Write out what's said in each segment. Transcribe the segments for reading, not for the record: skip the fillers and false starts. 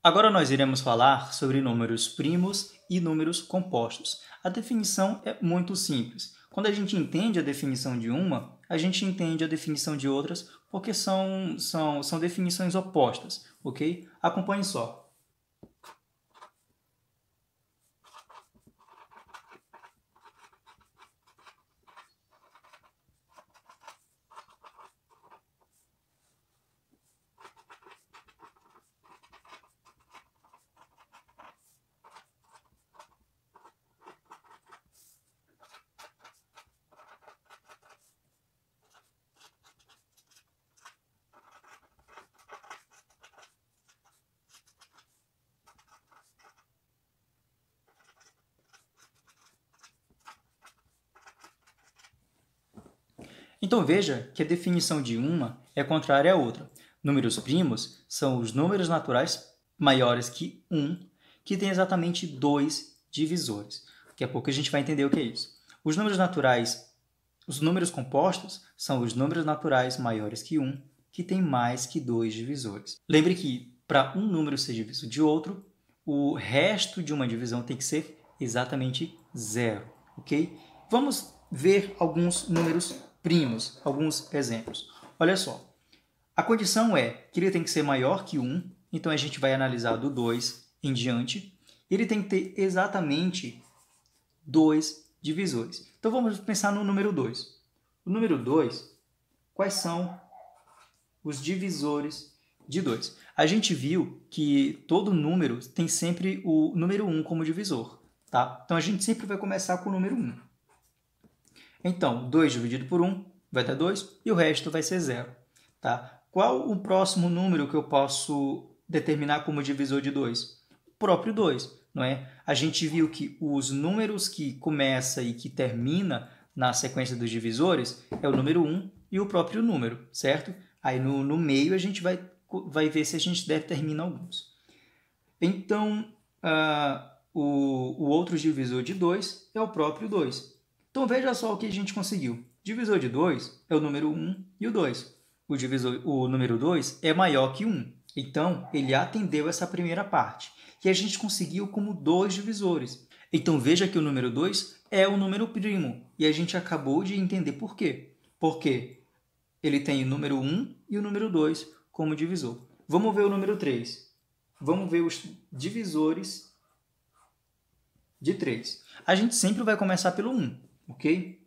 Agora nós iremos falar sobre números primos e números compostos. A definição é muito simples. Quando a gente entende a definição de uma, a gente entende a definição de outras, porque são definições opostas, ok? Acompanhe só. Então veja que a definição de uma é contrária à outra. Números primos são os números naturais maiores que 1, que tem exatamente 2 divisores. Daqui a pouco a gente vai entender o que é isso. Os números compostos são os números naturais maiores que 1, que tem mais que 2 divisores. Lembre que para um número ser diviso de outro, o resto de uma divisão tem que ser exatamente zero, ok? Vamos ver alguns números primos, alguns exemplos. Olha só, a condição é que ele tem que ser maior que 1, então a gente vai analisar do 2 em diante. Ele tem que ter exatamente 2 divisores. Então vamos pensar no número 2. O número 2, quais são os divisores de 2? A gente viu que todo número tem sempre o número 1 como divisor, tá? Então a gente sempre vai começar com o número 1. Então, 2 dividido por 1 vai dar 2 e o resto vai ser 0. Tá? Qual o próximo número que eu posso determinar como divisor de 2? O próprio 2, não é? A gente viu que os números que começa e que termina na sequência dos divisores é o número 1 e o próprio número, certo? Aí no meio a gente vai ver se a gente determina alguns. Então, o outro divisor de 2 é o próprio 2. Então veja só o que a gente conseguiu. Divisor de 2 é o número 1 e o 2. O número 2 é maior que 1. Então, ele atendeu essa primeira parte. E a gente conseguiu como 2 divisores. Então veja que o número 2 é o número primo. E a gente acabou de entender por quê. Porque ele tem o número 1 e o número 2 como divisor. Vamos ver o número 3. Vamos ver os divisores de 3. A gente sempre vai começar pelo 1, ok?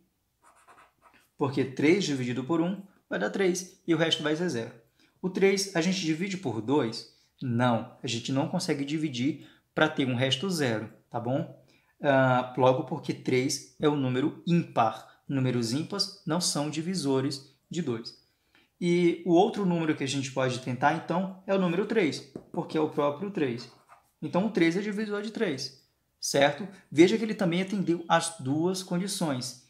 Porque 3 dividido por 1 vai dar 3 e o resto vai ser 0. O 3 a gente divide por 2? Não, a gente não consegue dividir para ter um resto 0, tá bom? Logo porque 3 é um número ímpar. Números ímpares não são divisores de 2. E o outro número que a gente pode tentar, então, é o número 3, porque é o próprio 3. Então, o 3 é divisor de 3, certo? Veja que ele também atendeu às duas condições.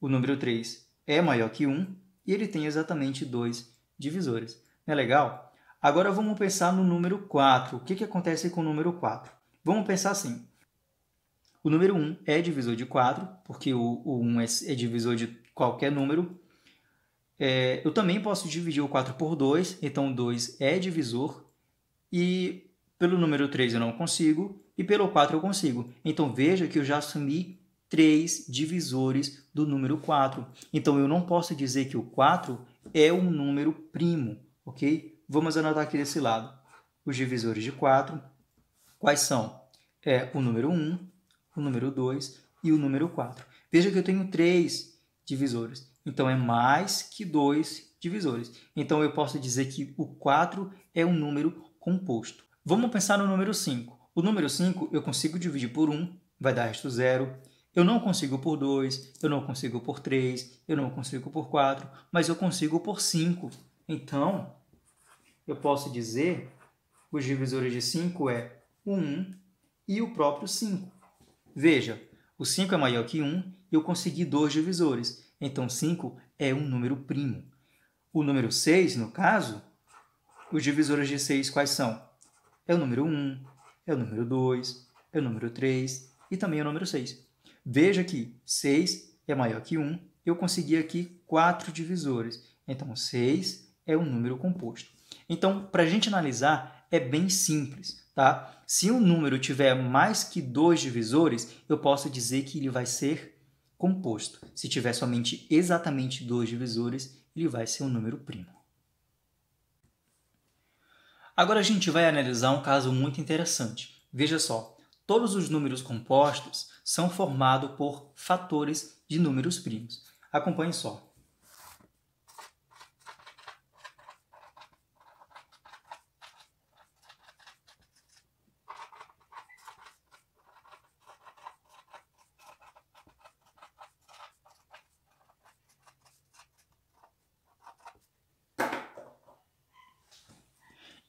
O número 3 é maior que 1 e ele tem exatamente 2 divisores. Não é legal? Agora vamos pensar no número 4. O que acontece com o número 4? Vamos pensar assim. O número 1 é divisor de 4, porque o 1 é divisor de qualquer número. Eu também posso dividir o 4 por 2, então 2 é divisor. E pelo número 3 eu não consigo, e pelo 4 eu consigo. Então veja que eu já assumi 3 divisores do número 4. Então eu não posso dizer que o 4 é um número primo, ok? Vamos anotar aqui desse lado. Os divisores de 4, quais são? O número 1, o número 2 e o número 4. Veja que eu tenho 3 divisores. Então é mais que 2 divisores. Então eu posso dizer que o 4 é um número composto. Vamos pensar no número 5. O número 5 eu consigo dividir por 1, vai dar resto 0. Eu não consigo por 2, eu não consigo por 3, eu não consigo por 4, mas eu consigo por 5. Então, eu posso dizer que os divisores de 5 é o 1 e o próprio 5. Veja, o 5 é maior que 1 e eu consegui 2 divisores. Então, 5 é um número primo. O número 6, no caso, os divisores de 6 quais são? É o número 1, é o número 2, é o número 3 e também é o número 6. Veja que 6 é maior que 1, eu consegui aqui 4 divisores. Então, 6 é um número composto. Então, para a gente analisar, é bem simples. tá? Se um número tiver mais que 2 divisores, eu posso dizer que ele vai ser composto. Se tiver somente exatamente 2 divisores, ele vai ser um número primo. Agora a gente vai analisar um caso muito interessante. Veja só, todos os números compostos são formados por fatores de números primos. Acompanhe só.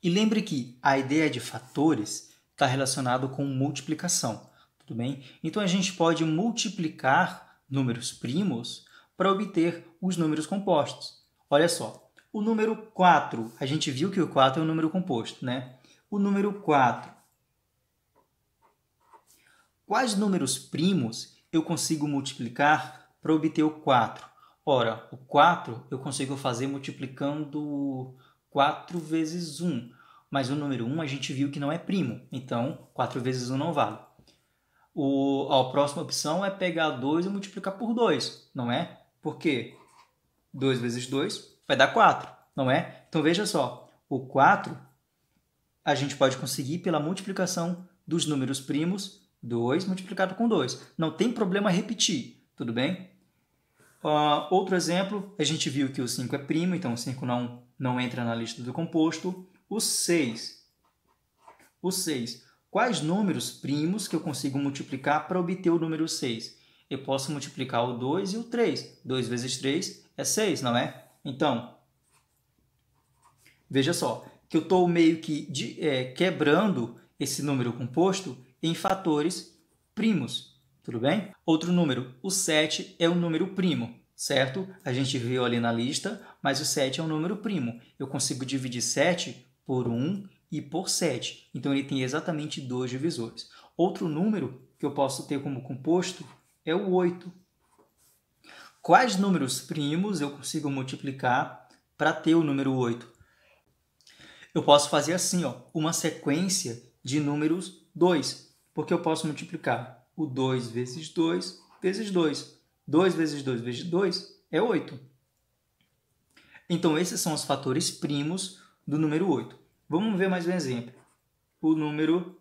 E lembre que a ideia de fatores está relacionado com multiplicação, tudo bem? Então a gente pode multiplicar números primos para obter os números compostos. Olha só, o número 4, a gente viu que o 4 é um número composto, né? O número 4. Quais números primos eu consigo multiplicar para obter o 4? Ora, o 4 eu consigo fazer multiplicando 4 vezes 1. Mas o número 1 a gente viu que não é primo, então 4 vezes 1 não vale. A próxima opção é pegar 2 e multiplicar por 2, não é? Por quê? 2 vezes 2 vai dar 4, não é? Então veja só, o 4 a gente pode conseguir pela multiplicação dos números primos, 2 multiplicado com 2. Não tem problema repetir, tudo bem? Outro exemplo, a gente viu que o 5 é primo, então o 5 não entra na lista do composto. O 6. Quais números primos que eu consigo multiplicar para obter o número 6? Eu posso multiplicar o 2 e o 3. 2 vezes 3 é 6, não é? Então, veja só, que eu estou meio que quebrando esse número composto em fatores primos, tudo bem? Outro número, o 7 é um número primo, certo? A gente viu ali na lista, mas o 7 é um número primo. Eu consigo dividir 7 por 1 e por 7. Então, ele tem exatamente 2 divisores. Outro número que eu posso ter como composto é o 8. Quais números primos eu consigo multiplicar para ter o número 8? Eu posso fazer assim, ó, uma sequência de números 2, porque eu posso multiplicar o 2 vezes 2 vezes 2. 2 vezes 2 vezes 2 é 8. Então, esses são os fatores primos do número 8. Vamos ver mais um exemplo. O número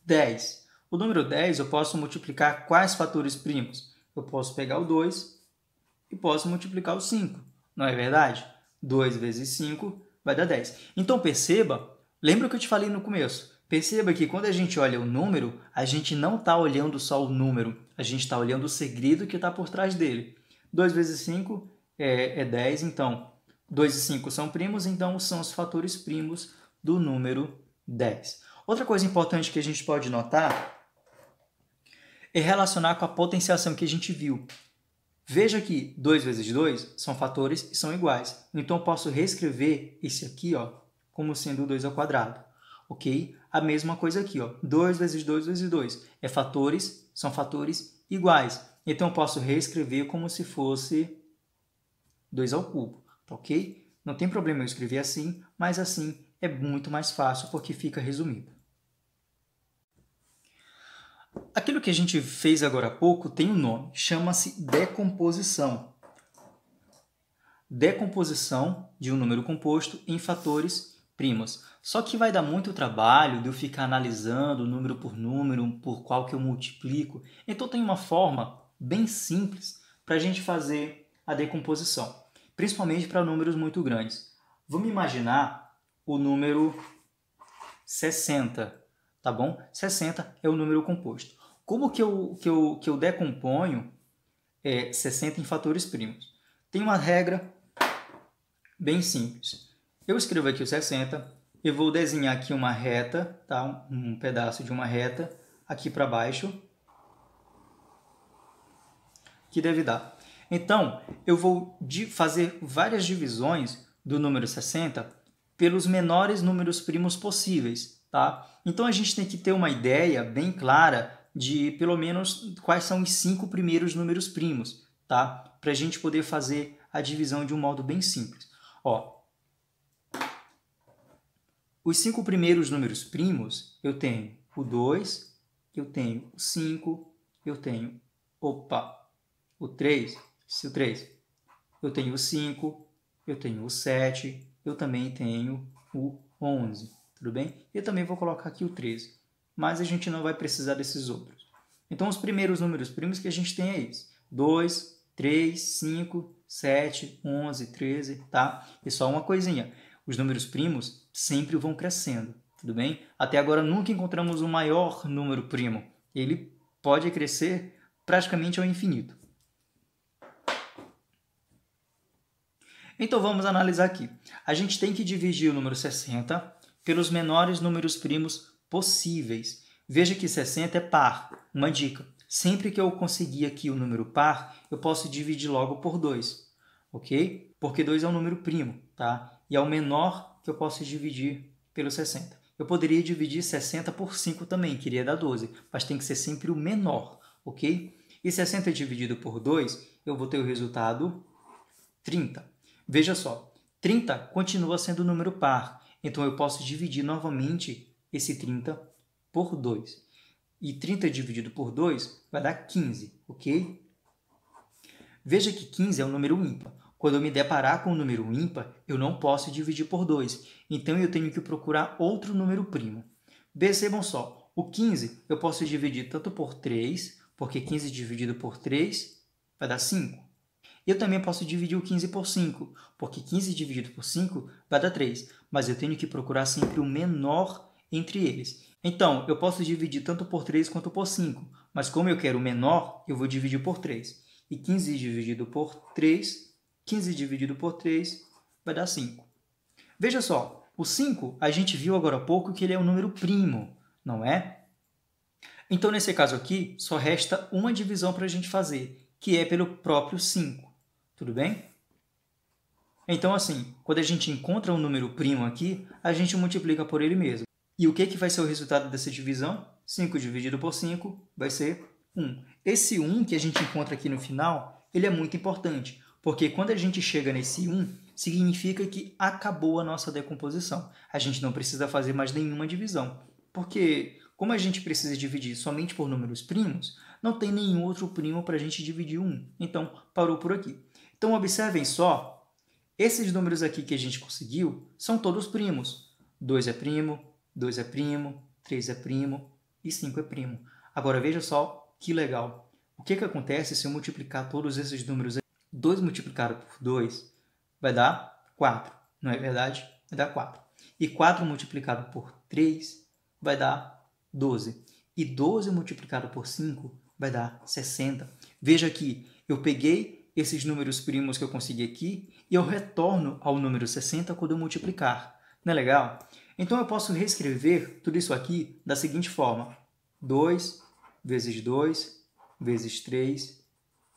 10. O número 10 eu posso multiplicar quais fatores primos? Eu posso pegar o 2 e posso multiplicar o 5. Não é verdade? 2 vezes 5 vai dar 10. Então, perceba, lembra o que eu te falei no começo? Perceba que quando a gente olha o número, a gente não está olhando só o número, a gente está olhando o segredo que está por trás dele. 2 vezes 5 é 10, então 2 e 5 são primos, então são os fatores primos do número 10. Outra coisa importante que a gente pode notar é relacionar com a potenciação que a gente viu. Veja que 2 vezes 2 são fatores e são iguais. Então, eu posso reescrever esse aqui, ó, como sendo 2 ao quadrado. Ok? A mesma coisa aqui, ó. 2 vezes 2 vezes 2 são fatores iguais. Então, eu posso reescrever como se fosse 2 ao cubo. Tá ok? Não tem problema eu escrever assim, mas assim é muito mais fácil porque fica resumido. Aquilo que a gente fez agora há pouco tem um nome, chama-se decomposição. Decomposição de um número composto em fatores primos. Só que vai dar muito trabalho de eu ficar analisando número, por qual que eu multiplico. Então tem uma forma bem simples para a gente fazer a decomposição, principalmente para números muito grandes. Vamos imaginar o número 60. Tá bom? 60 é o número composto. Como que eu decomponho 60 em fatores primos? Tem uma regra bem simples. Eu escrevo aqui o 60, eu vou desenhar aqui uma reta, tá? Um pedaço de uma reta aqui para baixo, que deve dar. Então, eu vou fazer várias divisões do número 60 pelos menores números primos possíveis. Tá? Então, a gente tem que ter uma ideia bem clara de, pelo menos, quais são os 5 primeiros números primos, tá? Para a gente poder fazer a divisão de um modo bem simples. Ó, Os 5 primeiros números primos, eu tenho o 2, eu tenho o 5, eu tenho, o 3, eu tenho o 5, eu tenho o 7, eu também tenho o 11, tudo bem? Eu também vou colocar aqui o 13, mas a gente não vai precisar desses outros. Então, os primeiros números primos que a gente tem é esse: 2, 3, 5, 7, 11, 13, tá? E só uma coisinha, os números primos sempre vão crescendo, tudo bem? Até agora nunca encontramos um maior número primo. Ele pode crescer praticamente ao infinito. Então vamos analisar aqui. A gente tem que dividir o número 60 pelos menores números primos possíveis. Veja que 60 é par. Uma dica: sempre que eu conseguir aqui o número par, eu posso dividir logo por 2, ok? Porque 2 é um número primo, tá? E é o menor que eu posso dividir pelo 60. Eu poderia dividir 60 por 5 também, que iria dar 12, mas tem que ser sempre o menor, ok? E 60 dividido por 2, eu vou ter o resultado 30. Veja só, 30 continua sendo um número par, então eu posso dividir novamente esse 30 por 2. E 30 dividido por 2 vai dar 15, ok? Veja que 15 é um número ímpar. Quando eu me deparar com um número ímpar, eu não posso dividir por 2, então eu tenho que procurar outro número primo. Percebam só, o 15 eu posso dividir tanto por 3, porque 15 dividido por 3 vai dar 5. Eu também posso dividir o 15 por 5, porque 15 dividido por 5 vai dar 3, mas eu tenho que procurar sempre o menor entre eles. Então, eu posso dividir tanto por 3 quanto por 5, mas como eu quero o menor, eu vou dividir por 3. E 15 dividido por 3, 15 dividido por 3 vai dar 5. Veja só, o 5 a gente viu agora há pouco que ele é um número primo, não é? Então, nesse caso aqui, só resta uma divisão para a gente fazer, que é pelo próprio 5. Tudo bem? Então, assim, quando a gente encontra um número primo aqui, a gente multiplica por ele mesmo. E o que vai ser o resultado dessa divisão? 5 dividido por 5 vai ser 1. Esse 1 que a gente encontra aqui no final, ele é muito importante, porque quando a gente chega nesse 1, significa que acabou a nossa decomposição. A gente não precisa fazer mais nenhuma divisão, porque como a gente precisa dividir somente por números primos, não tem nenhum outro primo para a gente dividir 1. Então, parou por aqui. Então, observem só, esses números aqui que a gente conseguiu são todos primos. 2 é primo, 2 é primo, 3 é primo e 5 é primo. Agora, veja só que legal. O que acontece se eu multiplicar todos esses números aqui? 2 multiplicado por 2 vai dar 4, não é verdade? Vai dar 4. E 4 multiplicado por 3 vai dar 12. E 12 multiplicado por 5 vai dar 60. Veja que eu peguei esses números primos que eu consegui aqui e eu retorno ao número 60 quando eu multiplicar. Não é legal? Então, eu posso reescrever tudo isso aqui da seguinte forma: 2 vezes 2 vezes 3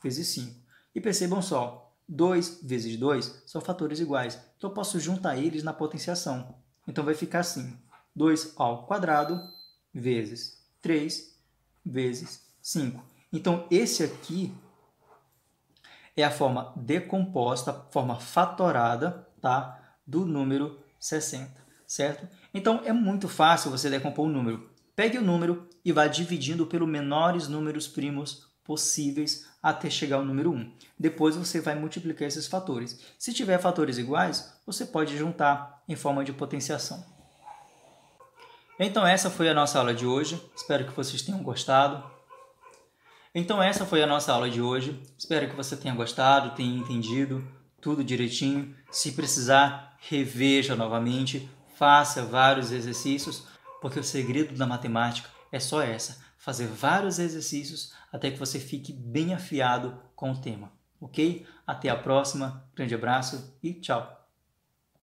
vezes 5. E percebam só, 2 vezes 2 são fatores iguais, então eu posso juntar eles na potenciação. Então, vai ficar assim: 2 ao quadrado vezes 3 vezes 5. Então, esse aqui é a forma decomposta, a forma fatorada, tá, do número 60, certo? Então, é muito fácil você decompor o número. Pegue o número e vá dividindo pelos menores números primos possíveis até chegar ao número 1. Depois você vai multiplicar esses fatores. Se tiver fatores iguais, você pode juntar em forma de potenciação. Então, essa foi a nossa aula de hoje. Espero que vocês tenham gostado. Então, essa foi a nossa aula de hoje. Espero que você tenha gostado, tenha entendido tudo direitinho. Se precisar, reveja novamente, faça vários exercícios, porque o segredo da matemática é só essa: fazer vários exercícios até que você fique bem afiado com o tema, ok? Até a próxima, grande abraço e tchau!